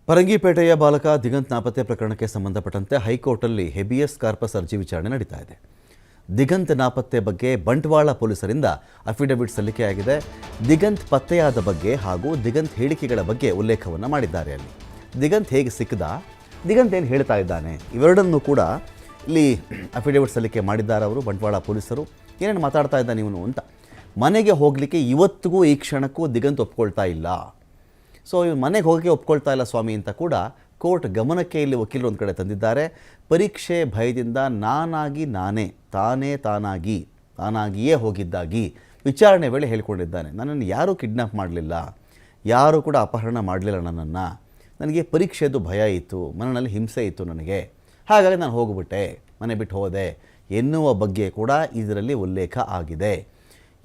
ಪರಂಗಿಪೇಟೆಯ ಬಾಲಕ ದಿಗಂತ್ ನಾಪತ್ತೆ ಪ್ರಕರಣಕ್ಕೆ ಸಂಬಂಧಪಟ್ಟಂತೆ ಹೈಕೋರ್ಟಲ್ಲಿ ಹೇಬಿಯಸ್ ಕಾರ್ಪಸ್ ಅರ್ಜಿ ವಿಚಾರಣೆ ನಡೀತಾ ಇದೆ. ದಿಗಂತ್ ನಾಪತ್ತೆ ಬಗ್ಗೆ ಬಂಟ್ವಾಳ ಪೊಲೀಸರಿಂದ ಅಫಿಡವಿಟ್ ಸಲ್ಲಿಕೆಯಾಗಿದೆ. ದಿಗಂತ್ ಪತ್ತೆಯಾದ ಬಗ್ಗೆ ಹಾಗೂ ದಿಗಂತ್ ಹೇಳಿಕೆಗಳ ಬಗ್ಗೆ ಉಲ್ಲೇಖವನ್ನು ಮಾಡಿದ್ದಾರೆ. ಅಲ್ಲಿ ದಿಗಂತ್ ಹೇಗೆ ಸಿಕ್ಕದ, ದಿಗಂತ್ ಏನು ಹೇಳ್ತಾ ಇದ್ದಾನೆ, ಇವೆರಡನ್ನೂ ಕೂಡ ಇಲ್ಲಿ ಅಫಿಡವಿಟ್ ಸಲ್ಲಿಕೆ ಮಾಡಿದ್ದಾರೆ ಅವರು ಬಂಟ್ವಾಳ ಪೊಲೀಸರು. ಏನೇನು ಮಾತಾಡ್ತಾ ಇದ್ದಾನೆ ಇವನು ಅಂತ. ಮನೆಗೆ ಹೋಗಲಿಕ್ಕೆ ಇವತ್ತಿಗೂ ಈ ಕ್ಷಣಕ್ಕೂ ದಿಗಂತ್ ಒಪ್ಕೊಳ್ತಾ ಇಲ್ಲ. ಸೊ ಇವ್ನು ಮನೆಗೆ ಹೋಗೋಕ್ಕೆ ಒಪ್ಕೊಳ್ತಾ ಇಲ್ಲ ಸ್ವಾಮಿ ಅಂತ ಕೂಡ ಕೋರ್ಟ್ ಗಮನಕ್ಕೆ ಇಲ್ಲಿ ವಕೀಲರು ಒಂದು ಕಡೆ ತಂದಿದ್ದಾರೆ. ಪರೀಕ್ಷೆ ಭಯದಿಂದ ತಾನಾಗಿಯೇ ಹೋಗಿದ್ದಾಗಿ ವಿಚಾರಣೆ ವೇಳೆ ಹೇಳ್ಕೊಂಡಿದ್ದಾನೆ. ನನ್ನನ್ನು ಯಾರೂ ಕಿಡ್ನಾಪ್ ಮಾಡಲಿಲ್ಲ, ಯಾರೂ ಕೂಡ ಅಪಹರಣ ಮಾಡಲಿಲ್ಲ ನನ್ನನ್ನು. ನನಗೆ ಪರೀಕ್ಷೆದು ಭಯ ಇತ್ತು, ಮನೆಯಲ್ಲಿ ಹಿಂಸೆ ಇತ್ತು ನನಗೆ, ಹಾಗಾಗಿ ನಾನು ಹೋಗ್ಬಿಟ್ಟೆ, ಮನೆ ಬಿಟ್ಟು ಹೋದೆ ಎನ್ನುವ ಬಗ್ಗೆ ಕೂಡ ಇದರಲ್ಲಿ ಉಲ್ಲೇಖ ಆಗಿದೆ.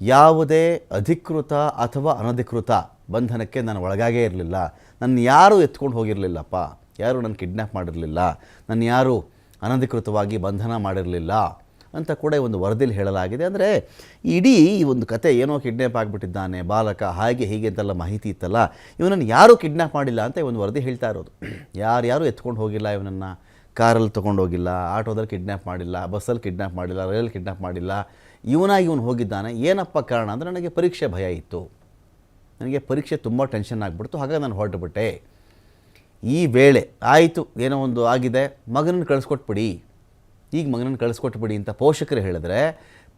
ಯಾವುದೇ ಅಧಿಕೃತ ಅಥವಾ ಅನಧಿಕೃತ ಬಂಧನಕ್ಕೆ ನಾನು ಒಳಗಾಗೇ ಇರಲಿಲ್ಲ, ನನ್ನ ಯಾರೂ ಎತ್ಕೊಂಡು ಹೋಗಿರಲಿಲ್ಲಪ್ಪ, ಯಾರೂ ನನ್ನ ಕಿಡ್ನ್ಯಾಪ್ ಮಾಡಿರಲಿಲ್ಲ, ನನ್ನ ಯಾರೂ ಅನಧಿಕೃತವಾಗಿ ಬಂಧನ ಮಾಡಿರಲಿಲ್ಲ ಅಂತ ಕೂಡ ಈ ಒಂದು ವರದಿಯಲ್ಲಿ ಹೇಳಲಾಗಿದೆ. ಅಂದರೆ ಇಡೀ ಈ ಒಂದು ಕತೆ ಏನೋ ಕಿಡ್ನ್ಯಾಪ್ ಆಗಿಬಿಟ್ಟಿದ್ದಾನೆ ಬಾಲಕ, ಹಾಗೆ ಹೀಗೆ ಅಂತೆಲ್ಲ ಮಾಹಿತಿ ಇತ್ತಲ್ಲ, ಇವನನ್ನು ಯಾರೂ ಕಿಡ್ನ್ಯಾಪ್ ಮಾಡಿಲ್ಲ ಅಂತ ಈ ಒಂದು ವರದಿ ಹೇಳ್ತಾ ಇರೋದು. ಯಾರು ಎತ್ಕೊಂಡು ಹೋಗಿಲ್ಲ, ಇವನನ್ನು ಕಾರಲ್ಲಿ ತೊಗೊಂಡು ಹೋಗಿಲ್ಲ, ಆಟೋದಲ್ಲಿ ಕಿಡ್ನ್ಯಾಪ್ ಮಾಡಿಲ್ಲ, ಬಸ್ಸಲ್ಲಿ ಕಿಡ್ನ್ಯಾಪ್ ಮಾಡಿಲ್ಲ, ರೈಲಲ್ಲಿ ಕಿಡ್ನ್ಯಾಪ್ ಮಾಡಿಲ್ಲ, ಇವನು ಹೋಗಿದ್ದಾನೆ. ಏನಪ್ಪ ಕಾರಣ ಅಂದರೆ ನನಗೆ ಪರೀಕ್ಷೆ ಭಯ ಇತ್ತು, ನನಗೆ ಪರೀಕ್ಷೆ ತುಂಬ ಟೆನ್ಷನ್ ಆಗಿಬಿಡ್ತು, ಹಾಗಾಗಿ ನಾನು ಹೊರಟುಬಿಟ್ಟೆ. ಈ ವೇಳೆ ಆಯಿತು, ಏನೋ ಒಂದು ಆಗಿದೆ, ಮಗನನ್ನು ಕಳಿಸ್ಕೊಟ್ಬಿಡಿ, ಈಗ ಮಗನನ್ನು ಕಳಿಸ್ಕೊಟ್ಬಿಡಿ ಅಂತ ಪೋಷಕರು ಹೇಳಿದ್ರೆ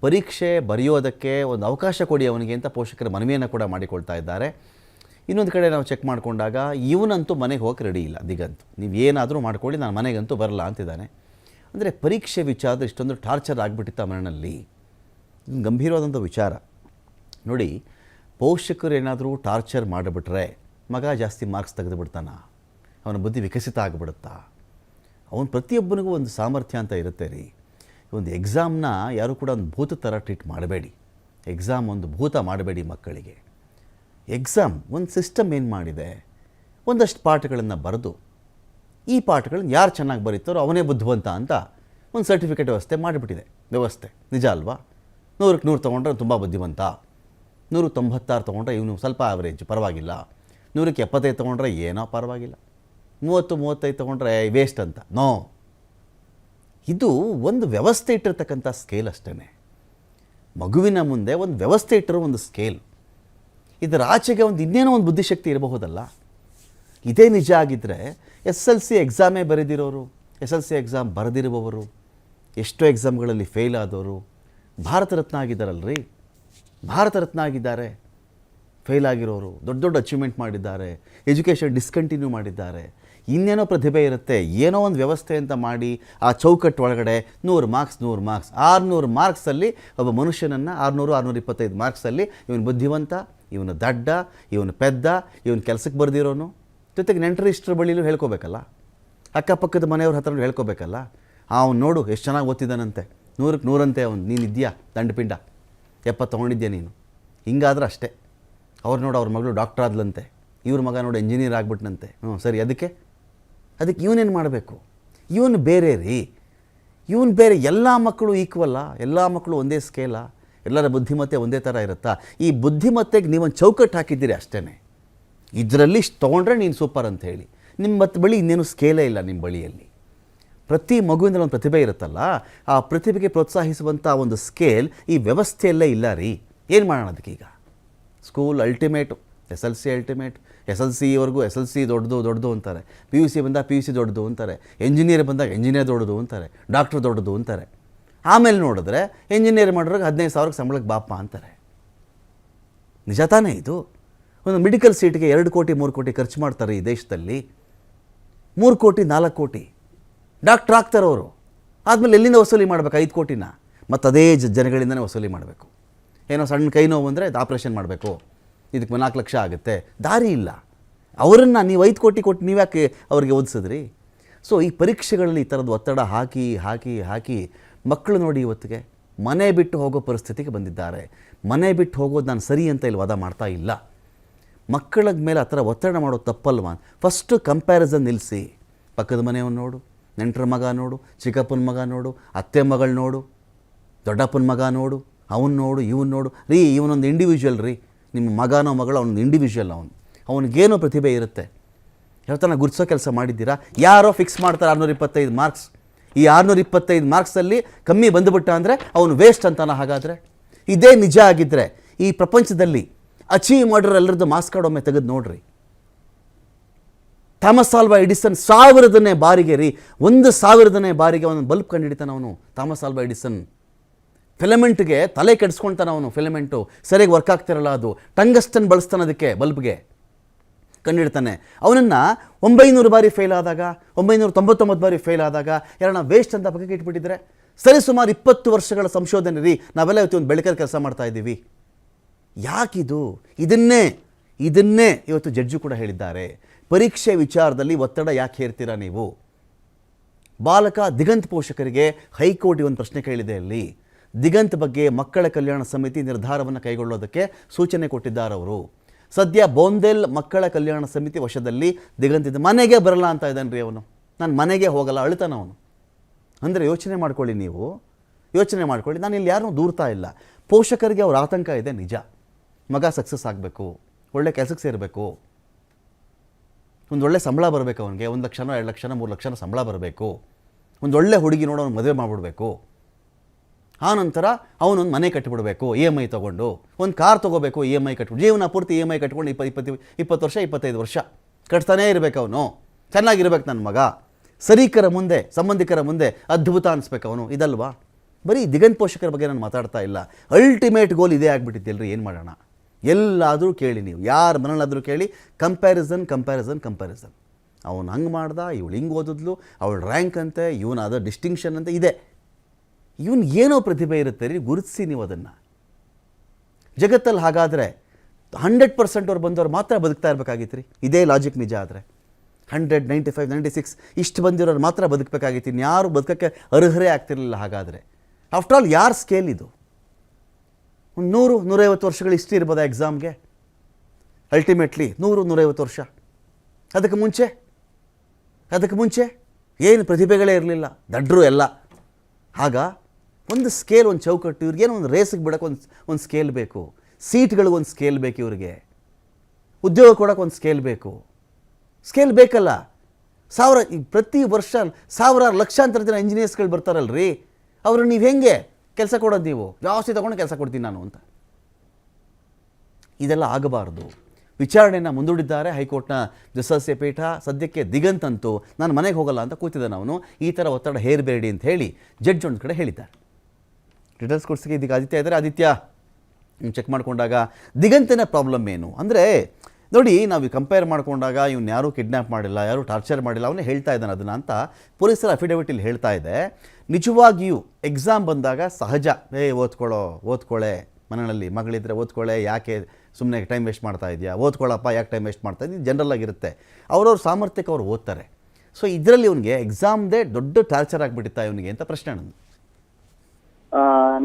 ಪರೀಕ್ಷೆ ಬರೆಯೋದಕ್ಕೆ ಒಂದು ಅವಕಾಶ ಕೊಡಿ ಅವನಿಗೆ ಅಂತ ಪೋಷಕರ ಮನವಿಯನ್ನು ಕೂಡ ಮಾಡಿಕೊಳ್ತಾ ಇದ್ದಾರೆ. ಇನ್ನೊಂದು ಕಡೆ ನಾವು ಚೆಕ್ ಮಾಡಿಕೊಂಡಾಗ ಇವನಂತೂ ಮನೆಗೆ ಹೋಗಕ್ಕೆ ರೆಡಿ ಇಲ್ಲ ದಿಗಂತ್. ನೀವು ಏನಾದರೂ ಮಾಡ್ಕೊಳ್ಳಿ, ನಾನು ಮನೆಗಂತೂ ಬರಲ್ಲ ಅಂತಿದ್ದಾನೆ. ಅಂದರೆ ಪರೀಕ್ಷೆ ವಿಚಾರ ಇಷ್ಟೊಂದು ಟಾರ್ಚರ್ ಆಗಿಬಿಟ್ಟಿತ್ತು ಮನೆಯಲ್ಲಿ. ಗಂಭೀರವಾದಂಥ ವಿಚಾರ ನೋಡಿ. ಪೋಷಕರು ಏನಾದರೂ ಟಾರ್ಚರ್ ಮಾಡಿಬಿಟ್ರೆ ಮಗ ಜಾಸ್ತಿ ಮಾರ್ಕ್ಸ್ ತೆಗೆದುಬಿಡ್ತಾನ, ಅವನ ಬುದ್ಧಿ ವಿಕಸಿತ ಆಗಿಬಿಡುತ್ತಾ? ಅವನು ಪ್ರತಿಯೊಬ್ಬನಿಗೂ ಒಂದು ಸಾಮರ್ಥ್ಯ ಅಂತ ಇರುತ್ತೆ ರೀ. ಒಂದು ಎಕ್ಸಾಮ್ನ ಯಾರೂ ಕೂಡ ಒಂದು ಭೂತ ಥರ ಟ್ರೀಟ್ ಮಾಡಬೇಡಿ. ಎಕ್ಸಾಮ್ ಒಂದು ಭೂತ ಮಾಡಬೇಡಿ ಮಕ್ಕಳಿಗೆ. ಎಕ್ಸಾಮ್ ಒಂದು ಸಿಸ್ಟಮ್ ಏನು ಮಾಡಿದೆ, ಒಂದಷ್ಟು ಪಾಠಗಳನ್ನು ಬರೆದು ಈ ಪಾಠಗಳನ್ನ ಯಾರು ಚೆನ್ನಾಗಿ ಬರೀತಾರೋ ಅವನೇ ಬುದ್ಧಿವಂತ ಅಂತ ಒಂದು ಸರ್ಟಿಫಿಕೇಟ್ ವ್ಯವಸ್ಥೆ ಮಾಡಿಬಿಟ್ಟಿದೆ. ವ್ಯವಸ್ಥೆ ನಿಜ ಅಲ್ವಾ? 100ಕ್ಕೆ 100 ತೊಗೊಂಡ್ರೆ ತುಂಬ ಬುದ್ಧಿವಂತ, 196 ತೊಗೊಂಡ್ರೆ ಇವನು ಸ್ವಲ್ಪ ಆವ್ರೇಜ್ ಪರವಾಗಿಲ್ಲ, 100ಕ್ಕೆ 75 ತೊಗೊಂಡ್ರೆ ಏನೋ ಪರವಾಗಿಲ್ಲ, 30-35 ತೊಗೊಂಡ್ರೆ ವೇಸ್ಟ್ ಅಂತ. ನೋ, ಇದು ಒಂದು ವ್ಯವಸ್ಥೆ ಇಟ್ಟಿರ್ತಕ್ಕಂಥ ಸ್ಕೇಲ್ ಅಷ್ಟೇ. ಮಗುವಿನ ಮುಂದೆ ಒಂದು ವ್ಯವಸ್ಥೆ ಇಟ್ಟಿರೋ ಒಂದು ಸ್ಕೇಲ್. ಇದರ ಆಚೆಗೆ ಒಂದು ಇನ್ನೇನೋ ಒಂದು ಬುದ್ಧಿಶಕ್ತಿ ಇರಬಹುದಲ್ಲ. ಇದೇ ನಿಜ ಆಗಿದ್ದರೆ SLC ಎಕ್ಸಾಮೇ ಬರೆದಿರೋರು, SLC ಎಕ್ಸಾಮ್ ಬರೆದಿರುವವರು, ಎಷ್ಟೋ ಎಕ್ಸಾಮ್ಗಳಲ್ಲಿ ಫೇಲ್ ಆದವರು ಭಾರತ ರತ್ನ ಆಗಿದ್ದಾರಲ್ರಿ. ಭಾರತ ರತ್ನ ಆಗಿದ್ದಾರೆ, ಫೇಲ್ ಆಗಿರೋರು ದೊಡ್ಡ ದೊಡ್ಡ ಅಚೀವ್ಮೆಂಟ್ ಮಾಡಿದ್ದಾರೆ, ಎಜುಕೇಷನ್ ಡಿಸ್ಕಂಟಿನ್ಯೂ ಮಾಡಿದ್ದಾರೆ. ಇನ್ನೇನೋ ಪ್ರತಿಭೆ ಇರುತ್ತೆ, ಏನೋ ಒಂದು ವ್ಯವಸ್ಥೆ ಅಂತ ಮಾಡಿ ಆ ಚೌಕಟ್ಟು ಒಳಗಡೆ 100 ಮಾರ್ಕ್ಸ್ 600 ಮಾರ್ಕ್ಸಲ್ಲಿ ಒಬ್ಬ ಮನುಷ್ಯನನ್ನು 625 ಮಾರ್ಕ್ಸಲ್ಲಿ ಇವನು ಬುದ್ಧಿವಂತ, ಇವನು ದಡ್ಡ, ಇವನು ಪೆದ್ದ, ಇವನು ಕೆಲಸಕ್ಕೆ ಬರೆದಿರೋನು, ಜೊತೆಗೆ ನೆಂಟರಿಷ್ಟರ ಬಳಿಲೂ ಹೇಳ್ಕೋಬೇಕಲ್ಲ, ಅಕ್ಕಪಕ್ಕದ ಮನೆಯವ್ರ ಹತ್ರ ಹೇಳ್ಕೋಬೇಕಲ್ಲ. ಅವನು ನೋಡು ಎಷ್ಟು ಚೆನ್ನಾಗಿ ಓದ್ತಿದ್ದಾನಂತೆ, 100ಕ್ಕೆ 100 ಅಂತೆ ಅವನು, ನೀನು ಇದೆಯಾ ದಂಡಪಿಂಡ, 70 ತೊಗೊಂಡಿದ್ಯಾ ನೀನು, ಹಿಂಗಾದ್ರೆ ಅಷ್ಟೇ. ಅವ್ರು ನೋಡು ಅವ್ರ ಮಗಳು ಡಾಕ್ಟರ್ ಆದ್ಲಂತೆ, ಇವ್ರ ಮಗ ನೋಡಿ ಇಂಜಿನಿಯರ್ ಆಗ್ಬಿಟ್ನಂತೆ. ಸರಿ, ಅದಕ್ಕೆ ಇವನೇನು ಮಾಡಬೇಕು? ಇವನು ಬೇರೆ ರೀ, ಇವನು ಬೇರೆ. ಎಲ್ಲ ಮಕ್ಕಳು ಈಕ್ವಲ್ಲ, ಎಲ್ಲ ಮಕ್ಕಳು ಒಂದೇ ಸ್ಕೇಲ, ಎಲ್ಲರ ಬುದ್ಧಿಮತ್ತೆ ಒಂದೇ ಥರ ಇರುತ್ತಾ? ಈ ಬುದ್ಧಿಮತ್ತೆಗೆ ನೀವೊಂದು ಚೌಕಟ್ಟು ಹಾಕಿದ್ದೀರಿ ಅಷ್ಟೇ. ಇದರಲ್ಲಿ ತೊಗೊಂಡ್ರೆ ನೀನು ಸೂಪರ್ ಅಂತ ಹೇಳಿ. ನಿಮ್ಮ ಬಳಿ ಇನ್ನೇನು ಸ್ಕೇಲೇ ಇಲ್ಲ ನಿಮ್ಮ ಬಳಿಯಲ್ಲಿ. ಪ್ರತಿ ಮಗುವಿನಲ್ಲಿ ಒಂದು ಪ್ರತಿಭೆ ಇರುತ್ತಲ್ಲ, ಆ ಪ್ರತಿಭೆಗೆ ಪ್ರೋತ್ಸಾಹಿಸುವಂಥ ಒಂದು ಸ್ಕೇಲ್ ಈ ವ್ಯವಸ್ಥೆಯಲ್ಲೇ ಇಲ್ಲ ರೀ. ಏನು ಮಾಡೋಣ ಅದಕ್ಕೀಗ? ಸ್ಕೂಲ್ ಅಲ್ಟಿಮೇಟು, SLC ಅಲ್ಟಿಮೇಟ್, SLCವರೆಗೂ SLC ದೊಡ್ಡದು ಅಂತಾರೆ, PUC ಬಂದಾಗ PUC ದೊಡ್ಡದು ಅಂತಾರೆ, ಎಂಜಿನಿಯರ್ ಬಂದಾಗ ಎಂಜಿನಿಯರ್ ದೊಡ್ಡದು ಅಂತಾರೆ, ಡಾಕ್ಟ್ರ್ ದೊಡ್ಡದು ಅಂತಾರೆ. ಆಮೇಲೆ ನೋಡಿದ್ರೆ ಎಂಜಿನಿಯರ್ ಮಾಡೋರಿಗೆ 15,000 ಸಂಬಳಕ್ಕೆ ಬಾಪ ಅಂತಾರೆ. ನಿಜ ತಾನೇ ಇದು? ಒಂದು ಮೆಡಿಕಲ್ ಸೀಟ್ಗೆ 2 ಕೋಟಿ 3 ಕೋಟಿ ಖರ್ಚು ಮಾಡ್ತಾರೆ ಈ ದೇಶದಲ್ಲಿ. 3 ಕೋಟಿ 4 ಕೋಟಿ ಡಾಕ್ಟ್ರ್ ಆಗ್ತಾರೆ ಅವರು. ಆದಮೇಲೆ ಎಲ್ಲಿಂದ ವಸೂಲಿ ಮಾಡಬೇಕು? 5 ಕೋಟಿನ ಮತ್ತು ಅದೇ ಜನಗಳಿಂದನೇ ವಸೂಲಿ ಮಾಡಬೇಕು. ಏನೋ ಸಣ್ಣ ಕೈ ನೋವು ಅಂದರೆ ಆಪ್ರೇಷನ್ ಮಾಡಬೇಕು, ಇದಕ್ಕೆ 4 ಲಕ್ಷ ಆಗುತ್ತೆ, ದಾರಿ ಇಲ್ಲ. ಅವರನ್ನು ನೀವು 5 ಕೋಟಿ ಕೊಟ್ಟು ನೀವ್ಯಾಕೆ ಅವ್ರಿಗೆ ಓದಿಸಿದ್ರಿ? ಸೊ ಈ ಪರೀಕ್ಷೆಗಳಲ್ಲಿ ಈ ಥರದ್ದು ಒತ್ತಡ ಹಾಕಿ ಮಕ್ಕಳು ನೋಡಿ ಇವತ್ತಿಗೆ ಮನೆ ಬಿಟ್ಟು ಹೋಗೋ ಪರಿಸ್ಥಿತಿಗೆ ಬಂದಿದ್ದಾರೆ. ಮನೆ ಬಿಟ್ಟು ಹೋಗೋದು ನಾನು ಸರಿ ಅಂತ ಇಲ್ಲಿ ವಾದ ಮಾಡ್ತಾ ಇಲ್ಲ. ಮಕ್ಕಳ ಮೇಲೆ ಆ ಥರ ಒತ್ತಡ ಮಾಡೋದು ತಪ್ಪಲ್ವಾ? ಫಸ್ಟು ಕಂಪ್ಯಾರಿಸನ್ ನಿಲ್ಲಿಸಿ. ಪಕ್ಕದ ಮನೆಯವನು ನೋಡು, ನೆಂಟರ ಮಗ ನೋಡು, ಚಿಕ್ಕಪ್ಪನ ಮಗ ನೋಡು, ಅತ್ತೆ ಮಗಳು ನೋಡು, ದೊಡ್ಡಪ್ಪನ ಮಗ ನೋಡು, ಅವನು ನೋಡು, ಇವನು ನೋಡು ರೀ. ಇವನೊಂದು ಇಂಡಿವಿಜುವಲ್ ರೀ. ನಿಮ್ಮ ಮಗನೋ ಮಗಳು ಅವನೊಂದು ಇಂಡಿವಿಜುವಲ್. ಅವನಿಗೇನೋ ಪ್ರತಿಭೆ ಇರುತ್ತೆ. ಯಾವತ್ತನ ಗುರ್ಸೋ ಕೆಲಸ ಮಾಡಿದ್ದೀರಾ? ಯಾರೋ ಫಿಕ್ಸ್ ಮಾಡ್ತಾರೆ 625 ಮಾರ್ಕ್ಸ್. ಈ 625 ಮಾರ್ಕ್ಸಲ್ಲಿ ಕಮ್ಮಿ ಬಂದುಬಿಟ್ಟ ಅಂದರೆ ಅವನು ವೇಸ್ಟ್ ಅಂತಾನ? ಹಾಗಾದರೆ ಇದೇ ನಿಜ ಆಗಿದ್ದರೆ ಈ ಪ್ರಪಂಚದಲ್ಲಿ ಅಚೀವ್ ಮಾಡಿರೋ ಎಲ್ಲರದ್ದು ಮಾರ್ಕ್ಸ್ ಕಾರ್ಡ್ ಒಮ್ಮೆ ತೆಗೆದು ನೋಡ್ರಿ. ಥಾಮಸ್ ಆಲ್ವಾ ಎಡಿಸನ್ 1000ನೇ ಬಾರಿಗೆ 1000ನೇ ಬಾರಿಗೆ ಅವನು ಬಲ್ಬ್ ಕಂಡುಹಿಡಿತಾನೆ. ಅವನು ಥಾಮಸ್ ಆಲ್ವಾ ಎಡಿಸನ್ ಫಿಲಮೆಂಟ್ಗೆ ತಲೆ ಕೆಡಿಸ್ಕೊಳ್ತಾನೆ. ಅವನು ಫಿಲಮೆಂಟು ಸರಿಯಾಗಿ ವರ್ಕ್ ಆಗ್ತಿರಲ್ಲ, ಅದು ಟಂಗಸ್ಟನ್ ಬಳಸ್ತಾನೆ ಅದಕ್ಕೆ, ಬಲ್ಬ್ಗೆ ಕಂಡುಹಿಡ್ತಾನೆ. ಅವನನ್ನು 900 ಬಾರಿ ಫೇಲ್ ಆದಾಗ, 999 ಬಾರಿ ಫೇಲ್ ಆದಾಗ ಯಾರನ್ನ ವೇಸ್ಟ್ ಅಂತ ಪಕ್ಕಕ್ಕೆ ಇಟ್ಬಿಟ್ಟಿದ್ರೆ, ಸರಿ ಸುಮಾರು 20 ವರ್ಷಗಳ ಸಂಶೋಧನೆ ರೀ, ನಾವೆಲ್ಲ ಇವತ್ತು ಒಂದು ಬೆಳಕಲ್ಲಿ ಕೆಲಸ ಮಾಡ್ತಾ ಇದ್ದೀವಿ. ಯಾಕಿದು? ಇದನ್ನೇ ಇವತ್ತು ಜಡ್ಜು ಕೂಡ ಹೇಳಿದ್ದಾರೆ. ಪರೀಕ್ಷೆ ವಿಚಾರದಲ್ಲಿ ಒತ್ತಡ ಯಾಕೆ ಹೇರ್ತೀರಾ ನೀವು? ಬಾಲಕ ದಿಗಂತ್ ಪೋಷಕರಿಗೆ ಹೈಕೋರ್ಟ್ ಒಂದು ಪ್ರಶ್ನೆ ಕೇಳಿದೆ. ಅಲ್ಲಿ ದಿಗಂತ್ ಬಗ್ಗೆ ಮಕ್ಕಳ ಕಲ್ಯಾಣ ಸಮಿತಿ ನಿರ್ಧಾರವನ್ನು ಕೈಗೊಳ್ಳೋದಕ್ಕೆ ಸೂಚನೆ ಕೊಟ್ಟಿದ್ದಾರೆ ಅವರು. ಸದ್ಯ ಬೋಂದೆಲ್ ಮಕ್ಕಳ ಕಲ್ಯಾಣ ಸಮಿತಿ ವಶದಲ್ಲಿ ದಿಗಂತ್ ಇದೆ. ಮನೆಗೆ ಬರಲ್ಲ ಅಂತ ಇದ್ದಾನೆ ರೀ ಅವನು. ನಾನು ಮನೆಗೆ ಹೋಗಲ್ಲ ಅಳ್ತಾನ ಅವನು. ಅಂದರೆ ಯೋಚನೆ ಮಾಡ್ಕೊಳ್ಳಿ, ನೀವು ಯೋಚನೆ ಮಾಡ್ಕೊಳ್ಳಿ. ನಾನು ಇಲ್ಲಿ ಯಾರನ್ನೂ ದೂರ್ತಾ ಇಲ್ಲ. ಪೋಷಕರಿಗೆ ಅವ್ರ ಆತಂಕ ಇದೆ ನಿಜ. ಮಗ ಸಕ್ಸಸ್ ಆಗಬೇಕು, ಒಳ್ಳೆ ಕೆಲಸಕ್ಕೆ ಸೇರಬೇಕು, ಒಂದು ಒಳ್ಳೆ ಸಂಬಳ ಬರಬೇಕು ಅವನಿಗೆ. 1 ಲಕ್ಷನೋ 2 ಲಕ್ಷನೋ 3 ಲಕ್ಷನೋ ಸಂಬಳ ಬರಬೇಕು. ಒಂದು ಒಳ್ಳೆ ಹುಡುಗಿ ನೋಡೋ ಅವ್ನು ಮದುವೆ ಮಾಡಿಬಿಡ್ಬೇಕು. ಆನಂತರ ಅವನೊಂದು ಮನೆ ಕಟ್ಟಿಬಿಡಬೇಕು EMI ತೊಗೊಂಡು, ಒಂದು ಕಾರ್ ತೊಗೋಬೇಕು EMI ಕಟ್ಬಿಟ್ಟು, ಜೀವನ ಪೂರ್ತಿ EMI ಕಟ್ಕೊಂಡು 20 ವರ್ಷ 25 ವರ್ಷ ಕಟ್ತಾನೇ ಇರಬೇಕು. ಅವನು ಚೆನ್ನಾಗಿರ್ಬೇಕು, ನನ್ನ ಮಗ ಸರೀಕರ ಮುಂದೆ ಸಂಬಂಧಿಕರ ಮುಂದೆ ಅದ್ಭುತ ಅನಿಸ್ಬೇಕು ಅವನು. ಇದಲ್ವಾ? ಬರೀ ದಿಗಂತ್ ಪೋಷಕರ ಬಗ್ಗೆ ನಾನು ಮಾತಾಡ್ತಾ ಇಲ್ಲ. ಅಲ್ಟಿಮೇಟ್ ಗೋಲ್ ಇದೇ ಆಗಿಬಿಟ್ಟಿದ್ದೆಲ್ರಿ. ಏನು ಮಾಡೋಣ? ಎಲ್ಲಾದರೂ ಕೇಳಿ, ನೀವು ಯಾರ ಮನೇಲಾದರೂ ಕೇಳಿ, ಕಂಪ್ಯಾರಿಸನ್. ಅವನು ಹಂಗೆ ಮಾಡ್ದ, ಇವಳು ಹಿಂಗೆ ಓದಿದ್ಲು, ಅವಳು ರ್ಯಾಂಕ್ ಅಂತೆ, ಇವನಾದ ಡಿಸ್ಟಿಂಕ್ಷನ್ ಅಂತ ಇದೆ. ಇವನು ಏನೋ ಪ್ರತಿಭೆ ಇರುತ್ತೆ ರೀ, ಗುರುತಿಸಿ ನೀವು ಅದನ್ನು. ಜಗತ್ತಲ್ಲಿ ಹಾಗಾದರೆ 100% ಅವ್ರು ಬಂದವ್ರು ಮಾತ್ರ ಬದುಕ್ತಾ ಇರಬೇಕಾಗಿತ್ತು ರೀ. ಇದೇ ಲಾಜಿಕ್ ನಿಜ ಆದರೆ 100, 95, 96 ಇಷ್ಟು ಬಂದಿರೋರು ಮಾತ್ರ ಬದುಕಬೇಕಾಗಿತ್ತು. ಇನ್ಯಾರು ಬದುಕೋಕ್ಕೆ ಅರ್ಹರೇ ಆಗ್ತಿರಲಿಲ್ಲ. ಹಾಗಾದರೆ ಆಫ್ಟರ್ ಆಲ್ ಯಾರ ಸ್ಕೇಲ್ ಇದು? ಒಂದು 100-150 ವರ್ಷಗಳು ಇಷ್ಟು ಇರ್ಬೋದಾ ಎಕ್ಸಾಮ್ಗೆ? ಅಲ್ಟಿಮೇಟ್ಲಿ 100-150 ವರ್ಷ. ಅದಕ್ಕೆ ಮುಂಚೆ ಏನು ಪ್ರತಿಭೆಗಳೇ ಇರಲಿಲ್ಲ, ದಡ್ರು ಎಲ್ಲ. ಆಗ ಒಂದು ಸ್ಕೇಲ್, ಒಂದು ಚೌಕಟ್ಟು. ಇವ್ರಿಗೇನೋ ಒಂದು ರೇಸಿಗೆ ಬಿಡೋಕೆ ಒಂದು ಸ್ಕೇಲ್ ಬೇಕು, ಸೀಟ್ಗಳಿಗೊಂದು ಸ್ಕೇಲ್ ಬೇಕು, ಇವ್ರಿಗೆ ಉದ್ಯೋಗ ಕೊಡೋಕೆ ಒಂದು ಸ್ಕೇಲ್ ಬೇಕು. ಸ್ಕೇಲ್ ಬೇಕಲ್ಲ. ಪ್ರತಿ ವರ್ಷ ಸಾವಿರಾರು ಲಕ್ಷಾಂತರ ಜನ ಇಂಜಿನಿಯರ್ಸ್ಗಳು ಬರ್ತಾರಲ್ರಿ, ಅವರು ನೀವು ಹೆಂಗೆ ಕೆಲಸ ಕೊಡೋದು? ನೀವು ಜಾಸ್ತಿ ತೊಗೊಂಡು ಕೆಲಸ ಕೊಡ್ತೀನಿ ನಾನು ಅಂತ. ಇದೆಲ್ಲ ಆಗಬಾರ್ದು. ವಿಚಾರಣೆಯನ್ನು ಮುಂದೂಡಿದ್ದಾರೆ ಹೈಕೋರ್ಟ್ನ ದ್ವಿಸದಸ್ಯ ಪೀಠ. ಸದ್ಯಕ್ಕೆ ದಿಗಂತ್ ಅಂತೂ ನಾನು ಮನೆಗೆ ಹೋಗಲ್ಲ ಅಂತ ಕೂತಿದ್ದಾನೆ ಅವನು. ಈ ಥರ ಒತ್ತಡ ಹೇರಬೇಡಿ ಅಂತ ಹೇಳಿ ಜಡ್ಜ್ ಒಂದು ಕಡೆ ಹೇಳಿದ್ದಾರೆ. ಡೀಟೇಲ್ಸ್ ಕೊಡ್ಸೋಕ್ಕೆ ಇದಕ್ಕೆ ಆದಿತ್ಯ ಇದ್ದಾರೆ. ಆದಿತ್ಯ, ಚೆಕ್ ಮಾಡಿಕೊಂಡಾಗ ದಿಗಂತನ ಪ್ರಾಬ್ಲಮ್ ಏನು ಅಂದರೆ, ನೋಡಿ, ನಾವು ಕಂಪೇರ್ ಮಾಡಿಕೊಂಡಾಗ ಇವನು ಯಾರೂ ಕಿಡ್ನ್ಯಾಪ್ ಮಾಡಿಲ್ಲ, ಯಾರೂ ಟಾರ್ಚರ್ ಮಾಡಿಲ್ಲ, ಅವನೇ ಹೇಳ್ತಾ ಇದ್ದಾನೆ ಅದನ್ನು ಅಂತ ಪೊಲೀಸರ ಅಫಿಡವಿಟಲ್ಲಿ ಹೇಳ್ತಾ ಇದೆ. ನಿಜವಾಗಿಯೂ ಎಕ್ಸಾಮ್ ಬಂದಾಗ ಸಹಜ, ಓದ್ಕೊಳ್ಳೆ ಮನೆಯಲ್ಲಿ ಮಗಳಿದ್ರೆ ಓದ್ಕೊಳ್ಳೆ, ಯಾಕೆ ಸುಮ್ಮನೆ ಟೈಮ್ ವೇಸ್ಟ್ ಮಾಡ್ತಾ ಇದೆಯಾ, ಓದ್ಕೊಳ್ಳಪ್ಪ ಯಾಕೆ ಟೈಮ್ ವೇಸ್ಟ್ ಮಾಡ್ತಾ ಇದ್ದೀವಿ, ಜನರಲ್ ಆಗಿರುತ್ತೆ. ಅವ್ರವ್ರ ಸಾಮರ್ಥ್ಯಕ್ಕೆ ಅವ್ರು ಓದ್ತಾರೆ. ಸೊ ಇದರಲ್ಲಿ ಇವನಿಗೆ ಎಕ್ಸಾಮ್ದೇ ದೊಡ್ಡ ಟಾರ್ಚರ್ ಆಗಿಬಿಡುತ್ತಾ ಇವನಿಗೆ ಅಂತ ಪ್ರಶ್ನೆ ನಂದು.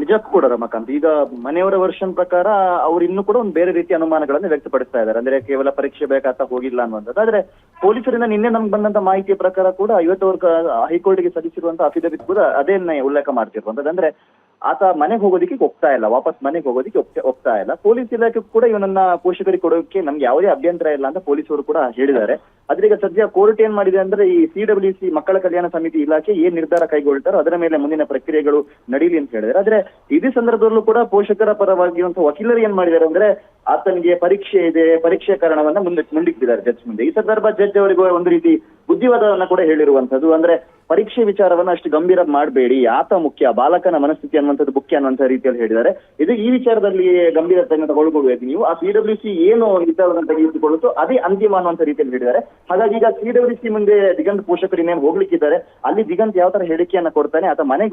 ನಿಜಕ್ಕೂ ಕೂಡ ರಮಾಕಾಂತ್, ಈಗ ಮನೆಯವರ ವರ್ಷನ್ ಪ್ರಕಾರ ಅವ್ರು ಇನ್ನೂ ಕೂಡ ಒಂದು ಬೇರೆ ರೀತಿಯ ಅನುಮಾನಗಳನ್ನು ವ್ಯಕ್ತಪಡಿಸ್ತಾ ಇದ್ದಾರೆ. ಅಂದ್ರೆ ಕೇವಲ ಪರೀಕ್ಷೆ ಬೇಕಾಗ್ತಾ ಹೋಗಿಲ್ಲ ಅನ್ನುವಂಥದ್ದು. ಆದ್ರೆ ಪೊಲೀಸರಿಂದ ನಿನ್ನೆ ನಮ್ಗೆ ಬಂದಂತ ಮಾಹಿತಿಯ ಪ್ರಕಾರ ಕೂಡ ಇವತ್ತು ಹೈಕೋರ್ಟ್ಗೆ ಸಲ್ಲಿಸಿರುವಂತಹ ಅಫಿಡವಿಟ್ ಕೂಡ ಅದೇನ್ನೇ ಉಲ್ಲೇಖ ಮಾಡ್ತಿರುವಂತದ್ದು. ಅಂದ್ರೆ ಆತ ಮನೆಗೆ ಹೋಗೋದಿಕ್ಕೆ ಹೋಗ್ತಾ ಇಲ್ಲ, ವಾಪಸ್ ಮನೆಗೆ ಹೋಗೋದಿಕ್ಕೆ ಹೋಗ್ತಾ ಇಲ್ಲ. ಪೊಲೀಸ್ ಇಲಾಖೆ ಕೂಡ ಇವನನ್ನ ಪೋಷಕರಿಗೆ ಕೊಡೋಕೆ ನಮ್ಗೆ ಯಾವುದೇ ಅಭ್ಯಂತರ ಇಲ್ಲ ಅಂತ ಪೊಲೀಸರು ಕೂಡ ಹೇಳಿದ್ದಾರೆ. ಆದ್ರೆ ಈಗ ಸದ್ಯ ಕೋರ್ಟ್ ಏನ್ ಮಾಡಿದೆ ಅಂದ್ರೆ, ಈ CWC ಮಕ್ಕಳ ಕಲ್ಯಾಣ ಸಮಿತಿ ಇಲಾಖೆ ಏನ್ ನಿರ್ಧಾರ ಕೈಗೊಳ್ತಾರೋ ಅದರ ಮೇಲೆ ಮುಂದಿನ ಪ್ರಕ್ರಿಯೆಗಳು ನಡೀಲಿ ಅಂತ ಹೇಳಿದ್ದಾರೆ. ಆದ್ರೆ ಇದೇ ಸಂದರ್ಭದಲ್ಲೂ ಕೂಡ ಪೋಷಕರ ಪರವಾಗಿರುವಂತಹ ವಕೀಲರು ಏನ್ ಮಾಡಿದ್ದಾರೆ ಅಂದ್ರೆ, ಆತನಿಗೆ ಪರೀಕ್ಷೆ ಇದೆ, ಪರೀಕ್ಷೆ ಕಾರಣವನ್ನ ಮುಂದಿಟ್ಟಿದ್ದಾರೆ ಜಡ್ಜ್ ಮುಂದೆ. ಈ ಸಂದರ್ಭ ಜಡ್ಜ್ ಅವರಿಗೆ ಒಂದು ರೀತಿ ಬುದ್ಧಿವಾದವನ್ನ ಕೂಡ ಹೇಳಿರುವಂತದ್ದು. ಅಂದ್ರೆ ಪರೀಕ್ಷೆ ವಿಚಾರವನ್ನ ಅಷ್ಟು ಗಂಭೀರ ಮಾಡಬೇಡಿ, ಆತ ಮುಖ್ಯ, ಬಾಲಕನ ಮನಸ್ಥಿತಿ ಅನ್ನುವಂಥದ್ದು ಮುಖ್ಯ ಅನ್ನುವಂಥ ರೀತಿಯಲ್ಲಿ ಹೇಳಿದ್ದಾರೆ. ಈ ವಿಚಾರದಲ್ಲಿ ಗಂಭೀರತೆಯನ್ನು ತಗೊಳ್ಕೊಳ್ಬೇಕು ನೀವು. ಆ CWC ಏನು ನಿರ್ಧಾರವನ್ನು ತೆಗೆದುಕೊಳ್ಳುತ್ತೋ ಅದೇ ಅಂತಿಮ ಅನ್ನುವಂಥ ರೀತಿಯಲ್ಲಿ ಹೇಳಿದ್ದಾರೆ. ಹಾಗಾಗಿ ಈಗ CWC ಮುಂದೆ ದಿಗಂತ್ ಪೋಷಕರು ಇನ್ನೇನು ಹೋಗ್ಲಿಕ್ಕಿದ್ದಾರೆ, ಅಲ್ಲಿ ದಿಗಂತ್ ಯಾವ ತರ ಹೇಳಿಕೆಯನ್ನ ಕೊಡ್ತಾನೆ, ಆತ ಮನೆಗೆ